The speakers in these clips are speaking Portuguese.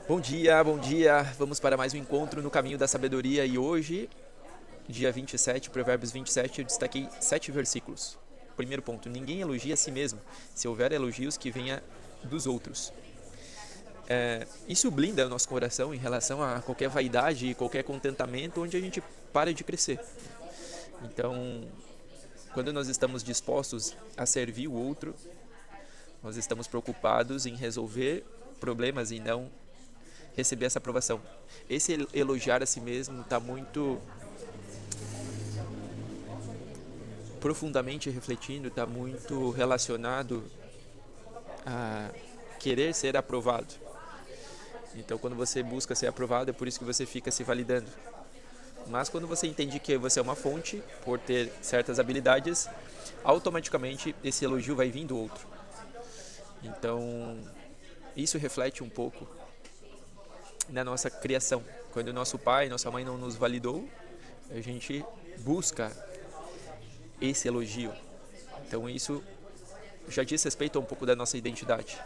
Bom dia, bom dia. Vamos para mais um encontro no caminho da sabedoria e hoje, dia 27, Provérbios 27, eu destaquei 7 versículos. Primeiro ponto, ninguém elogia a si mesmo. Se houver elogios, que venha dos outros. Isso blinda o nosso coração em relação a qualquer vaidade e qualquer contentamento onde a gente para de crescer. Então, quando nós estamos dispostos a servir o outro, nós estamos preocupados em resolver problemas e não receber essa aprovação. Esse elogiar a si mesmo está muito profundamente refletindo, está muito relacionado a querer ser aprovado. Então, quando você busca ser aprovado, é por isso que você fica se validando. Mas quando você entende que você é uma fonte, por ter certas habilidades, automaticamente esse elogio vai vir do outro. Então, isso reflete um pouco na nossa criação. Quando nosso pai, nossa mãe não nos validou, a gente busca esse elogio. Então isso já diz respeito a um pouco da nossa identidade.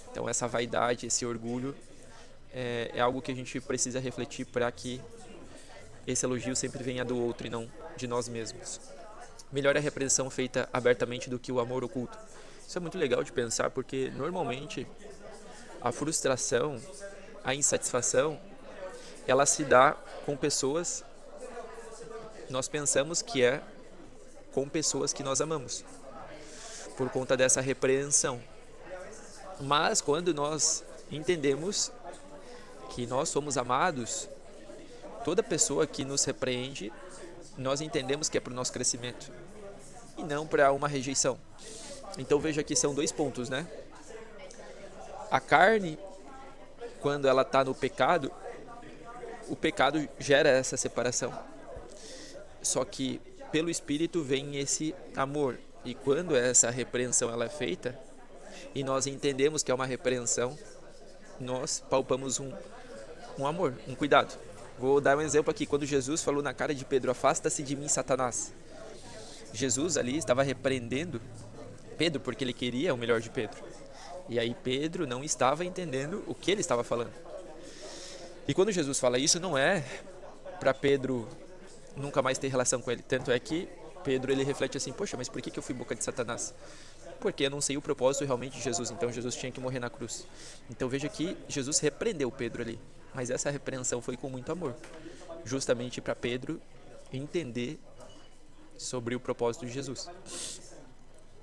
Então essa vaidade, esse orgulho é algo que a gente precisa refletir para que esse elogio sempre venha do outro e não de nós mesmos. Melhor é a repreensão feita abertamente do que o amor oculto. Isso é muito legal de pensar porque normalmente a frustração, a insatisfação, ela se dá com pessoas, nós pensamos que é com pessoas que nós amamos, por conta dessa repreensão. Mas quando nós entendemos que nós somos amados, toda pessoa que nos repreende, nós entendemos que é para o nosso crescimento e não para uma rejeição. Então veja que são 2 pontos, né? A carne, quando ela está no pecado, o pecado gera essa separação. Só que pelo Espírito vem esse amor. E quando essa repreensão ela é feita, e nós entendemos que é uma repreensão, nós palpamos um amor, um cuidado. Vou dar um exemplo aqui. Quando Jesus falou na cara de Pedro, afasta-se de mim, Satanás. Jesus ali estava repreendendo Pedro porque ele queria o melhor de Pedro. E aí Pedro não estava entendendo o que ele estava falando. E quando Jesus fala isso, não é para Pedro nunca mais ter relação com ele. Tanto é que Pedro ele reflete assim, poxa, mas por que eu fui boca de Satanás? Porque eu não sei o propósito realmente de Jesus, então Jesus tinha que morrer na cruz. Então veja que Jesus repreendeu Pedro ali, mas essa repreensão foi com muito amor, justamente para Pedro entender sobre o propósito de Jesus.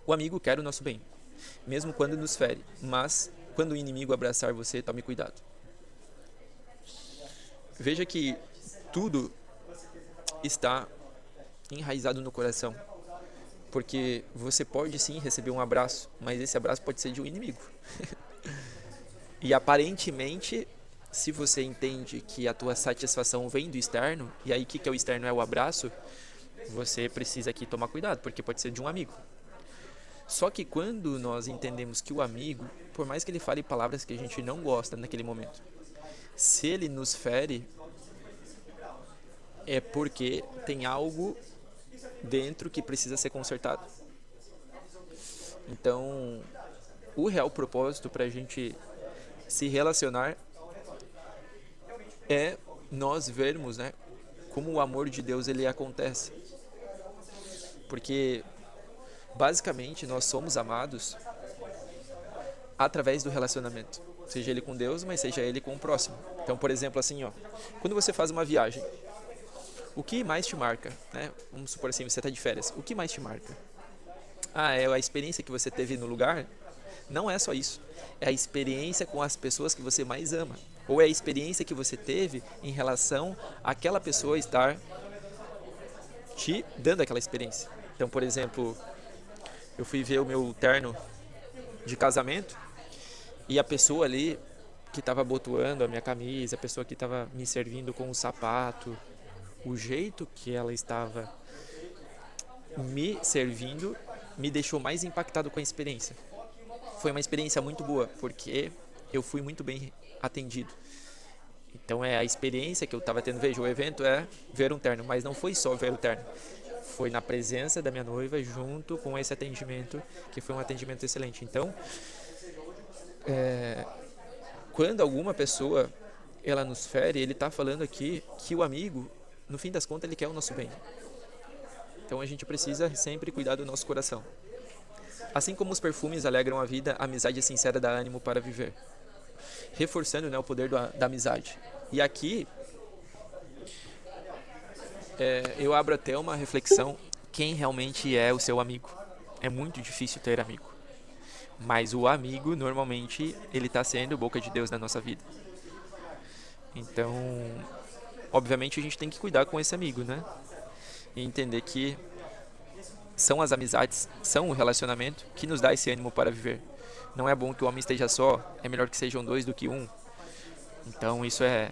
O amigo quer o nosso bem, mesmo quando nos fere, mas quando o inimigo abraçar você, tome cuidado. Veja que tudo está enraizado no coração, porque você pode sim receber um abraço, mas esse abraço pode ser de um inimigo. E aparentemente, se você entende que a tua satisfação vem do externo, e aí o que é o externo? É o abraço, você precisa aqui tomar cuidado, porque pode ser de um amigo. Só que quando nós entendemos que o amigo, por mais que ele fale palavras que a gente não gosta naquele momento, se ele nos fere, é porque tem algo dentro que precisa ser consertado. Então, o real propósito para a gente se relacionar é nós vermos, né, como o amor de Deus ele acontece. Porque basicamente nós somos amados através do relacionamento, seja ele com Deus, mas seja ele com o próximo. Então, por exemplo, assim, ó, quando você faz uma viagem, o que mais te marca, né? Vamos supor assim, você está de férias, o que mais te marca? É a experiência que você teve no lugar? Não é só isso, é a experiência com as pessoas que você mais ama, ou é a experiência que você teve em relação àquela pessoa estar te dando aquela experiência. Então, por exemplo, eu fui ver o meu terno de casamento e a pessoa ali que estava abotoando a minha camisa, a pessoa que estava me servindo com o sapato, o jeito que ela estava me servindo me deixou mais impactado com a experiência. Foi uma experiência muito boa, porque eu fui muito bem atendido. Então é a experiência que eu estava tendo. Veja, o evento é ver um terno, mas não foi só ver o terno. Foi na presença da minha noiva junto com esse atendimento, que foi um atendimento excelente. Então, quando alguma pessoa ela nos fere, ele está falando aqui que o amigo, no fim das contas, ele quer o nosso bem. Então a gente precisa sempre cuidar do nosso coração. Assim como os perfumes alegram a vida, a amizade sincera dá ânimo para viver. Reforçando, né, o poder da amizade. E aqui eu abro até uma reflexão. Quem realmente é o seu amigo? É muito difícil ter amigo. Mas o amigo, normalmente, ele está sendo boca de Deus na nossa vida. Então, obviamente, a gente tem que cuidar com esse amigo, né? E entender que são as amizades, são o relacionamento que nos dá esse ânimo para viver. Não é bom que o homem esteja só, é melhor que sejam dois do que um. Então, isso é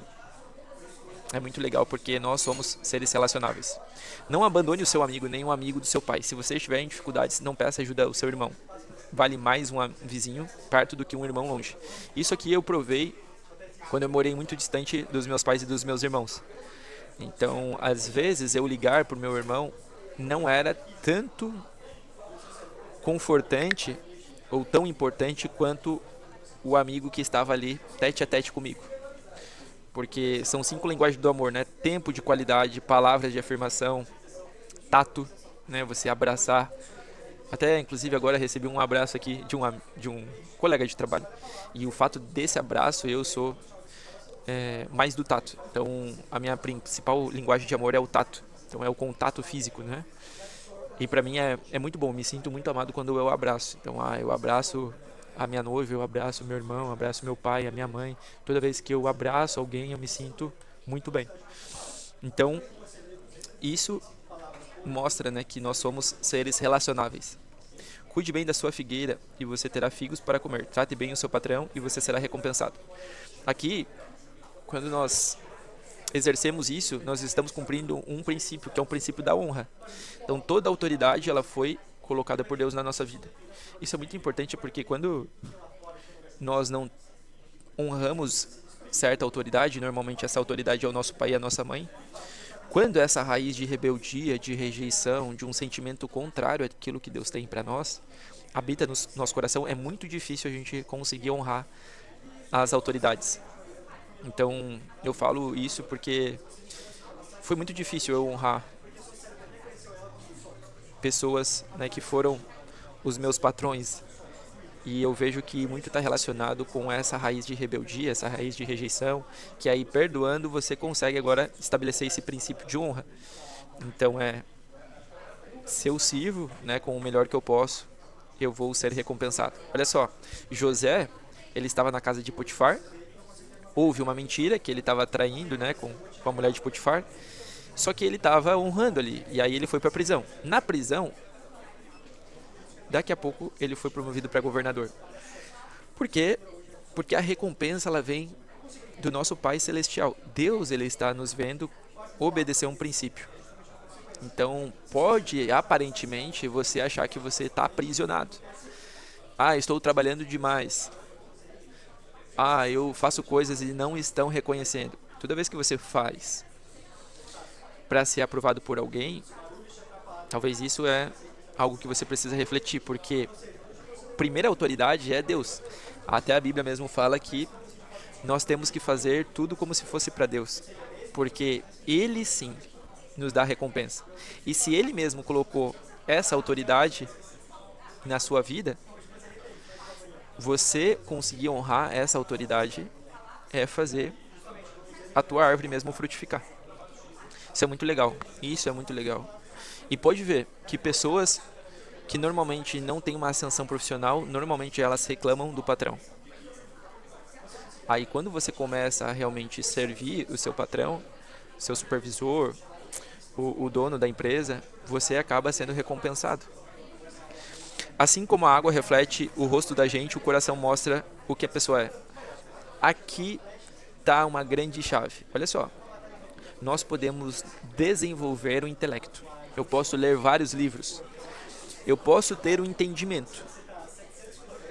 muito legal, porque nós somos seres relacionáveis. Não abandone o seu amigo, nem um amigo do seu pai. Se você estiver em dificuldades, não peça ajuda ao seu irmão. Vale mais um vizinho perto do que um irmão longe. Isso aqui eu provei quando eu morei muito distante dos meus pais e dos meus irmãos. Então, às vezes, eu ligar para o meu irmão não era tanto confortante ou tão importante quanto o amigo que estava ali tete a tete comigo. Porque são 5 linguagens do amor, né? Tempo de qualidade, palavras de afirmação, tato, né? Você abraçar. Até, inclusive, agora recebi um abraço aqui de um colega de trabalho. E o fato desse abraço, eu sou mais do tato. Então, a minha principal linguagem de amor é o tato. Então, é o contato físico, né? E pra mim é muito bom. Me sinto muito amado quando eu abraço. Então, eu abraço a minha noiva, eu abraço meu irmão, eu abraço meu pai, a minha mãe. Toda vez que eu abraço alguém, eu me sinto muito bem. Então, isso mostra, né, que nós somos seres relacionáveis. Cuide bem da sua figueira e você terá figos para comer. Trate bem o seu patrão e você será recompensado. Aqui, quando nós exercemos isso, nós estamos cumprindo um princípio, que é um princípio da honra. Então, toda a autoridade ela foi colocada por Deus na nossa vida. Isso é muito importante porque quando nós não honramos certa autoridade, normalmente essa autoridade é o nosso pai e a nossa mãe, quando essa raiz de rebeldia, de rejeição, de um sentimento contrário àquilo que Deus tem para nós, habita no nosso coração, é muito difícil a gente conseguir honrar as autoridades. Então, eu falo isso porque foi muito difícil eu honrar pessoas, né, que foram os meus patrões. E eu vejo que muito está relacionado com essa raiz de rebeldia, essa raiz de rejeição, que aí perdoando você consegue agora estabelecer esse princípio de honra. Então se eu sirvo, né, com o melhor que eu posso, eu vou ser recompensado. Olha só, José, ele estava na casa de Potifar, houve uma mentira que ele estava traindo, né, com a mulher de Potifar, só que ele estava honrando ali, e aí ele foi para a prisão. Na prisão, daqui a pouco ele foi promovido para governador. Por quê? Porque a recompensa ela vem do nosso Pai Celestial. Deus ele está nos vendo obedecer um princípio. Então pode aparentemente você achar que você está aprisionado. Estou trabalhando demais. Eu faço coisas e não estão reconhecendo. Toda vez que você faz para ser aprovado por alguém, talvez isso é algo que você precisa refletir, porque a primeira autoridade é Deus. Até a Bíblia mesmo fala que nós temos que fazer tudo como se fosse para Deus, porque Ele sim nos dá recompensa. E se Ele mesmo colocou essa autoridade na sua vida, você conseguir honrar essa autoridade é fazer a tua árvore mesmo frutificar. Isso é muito legal. Isso é muito legal. E pode ver que pessoas que normalmente não têm uma ascensão profissional, normalmente elas reclamam do patrão. Aí quando você começa a realmente servir o seu patrão, seu supervisor, o dono da empresa, você acaba sendo recompensado. Assim como a água reflete o rosto da gente, o coração mostra o que a pessoa é. Aqui está uma grande chave. Olha só, nós podemos desenvolver o intelecto. Eu posso ler vários livros. Eu posso ter um entendimento.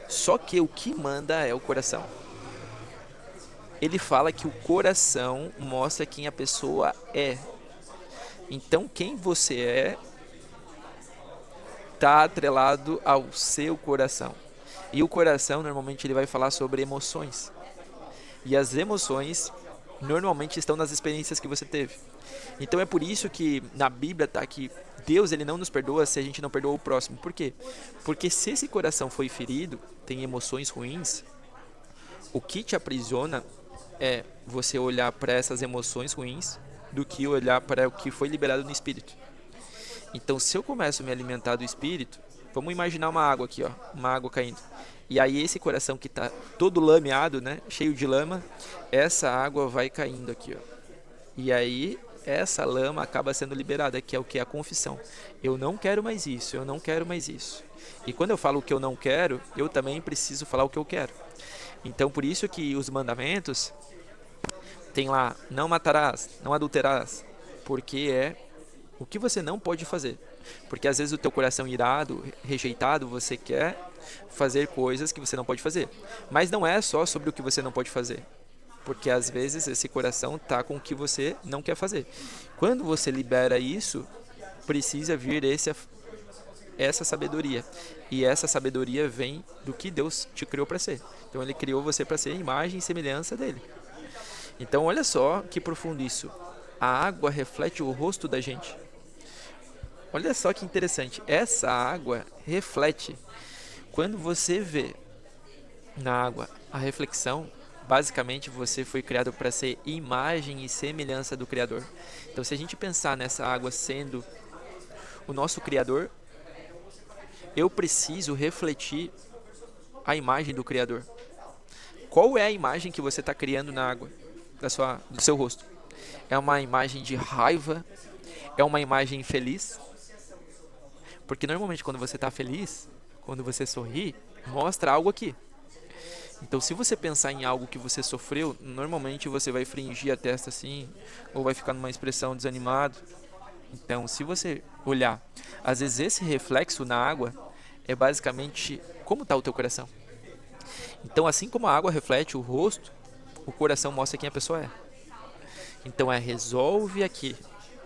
Só que o que manda é o coração. Ele fala que o coração mostra quem a pessoa é. Então, quem você é está atrelado ao seu coração. E o coração, normalmente, ele vai falar sobre emoções. E as emoções, normalmente estão nas experiências que você teve. Então é por isso que na Bíblia está que Deus ele não nos perdoa se a gente não perdoa o próximo. Por quê? Porque se esse coração foi ferido, tem emoções ruins, o que te aprisiona é você olhar para essas emoções ruins do que olhar para o que foi liberado no Espírito. Então, se eu começo a me alimentar do Espírito, vamos imaginar uma água aqui, ó, uma água caindo. E aí esse coração que está todo lameado, né, cheio de lama, essa água vai caindo aqui, ó. E aí essa lama acaba sendo liberada, que é o que? A confissão. Eu não quero mais isso, eu não quero mais isso. E quando eu falo o que eu não quero, eu também preciso falar o que eu quero. Então, por isso que os mandamentos tem lá, não matarás, não adulterarás, porque é o que você não pode fazer. Porque às vezes o teu coração irado, rejeitado, você quer fazer coisas que você não pode fazer. Mas não é só sobre o que você não pode fazer. Porque às vezes esse coração está com o que você não quer fazer. Quando você libera isso, precisa vir essa sabedoria. E essa sabedoria vem do que Deus te criou para ser. Então ele criou você para ser imagem e semelhança dele. Então olha só que profundo isso. A água reflete o rosto da gente. Olha só que interessante. Essa água reflete. Quando você vê na água a reflexão, basicamente você foi criado para ser imagem e semelhança do Criador. Então se a gente pensar nessa água sendo o nosso Criador, eu preciso refletir a imagem do Criador. Qual é a imagem que você está criando na água do seu rosto? É uma imagem de raiva? É uma imagem feliz? Porque normalmente quando você está feliz, quando você sorri, mostra algo aqui. Então se você pensar em algo que você sofreu, normalmente você vai fringir a testa assim, ou vai ficar numa expressão desanimado. Então se você olhar, às vezes esse reflexo na água é basicamente como está o teu coração. Então assim como a água reflete o rosto, o coração mostra quem a pessoa é. Então resolve aqui,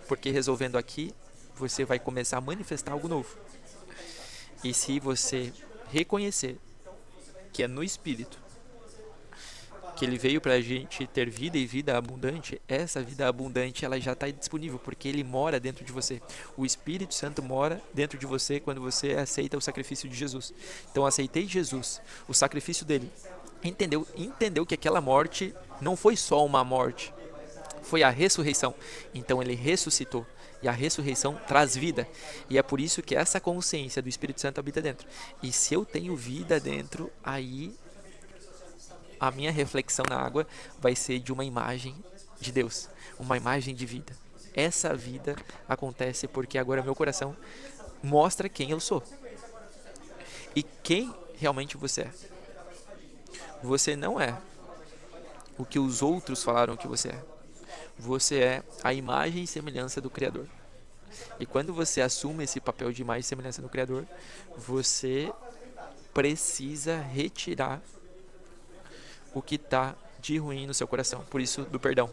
porque resolvendo aqui, você vai começar a manifestar algo novo. E se você reconhecer que é no Espírito, que ele veio para a gente ter vida e vida abundante, essa vida abundante ela já está disponível, porque ele mora dentro de você. O Espírito Santo mora dentro de você quando você aceita o sacrifício de Jesus. Então aceitei Jesus, o sacrifício dele. Entendeu que aquela morte não foi só uma morte, foi a ressurreição. Então ele ressuscitou. E a ressurreição traz vida. E é por isso que essa consciência do Espírito Santo habita dentro. E se eu tenho vida dentro, aí a minha reflexão na água vai ser de uma imagem de Deus. Uma imagem de vida. Essa vida acontece porque agora meu coração mostra quem eu sou. E quem realmente você é. Você não é o que os outros falaram que você é. Você é a imagem e semelhança do Criador. E quando você assume esse papel de imagem e semelhança do Criador, você precisa retirar o que está de ruim no seu coração. Por isso, do perdão.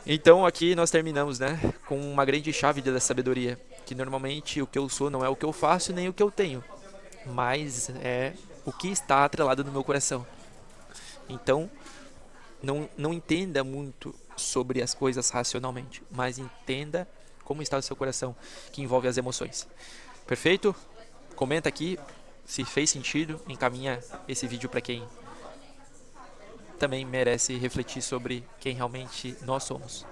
Então aqui nós terminamos, né, com uma grande chave da sabedoria. Que normalmente o que eu sou não é o que eu faço nem o que eu tenho. Mas é o que está atrelado no meu coração. Então, não entenda muito sobre as coisas racionalmente, mas entenda como está o seu coração, que envolve as emoções. Perfeito? Comenta aqui se fez sentido, encaminha esse vídeo para quem também merece refletir sobre quem realmente nós somos.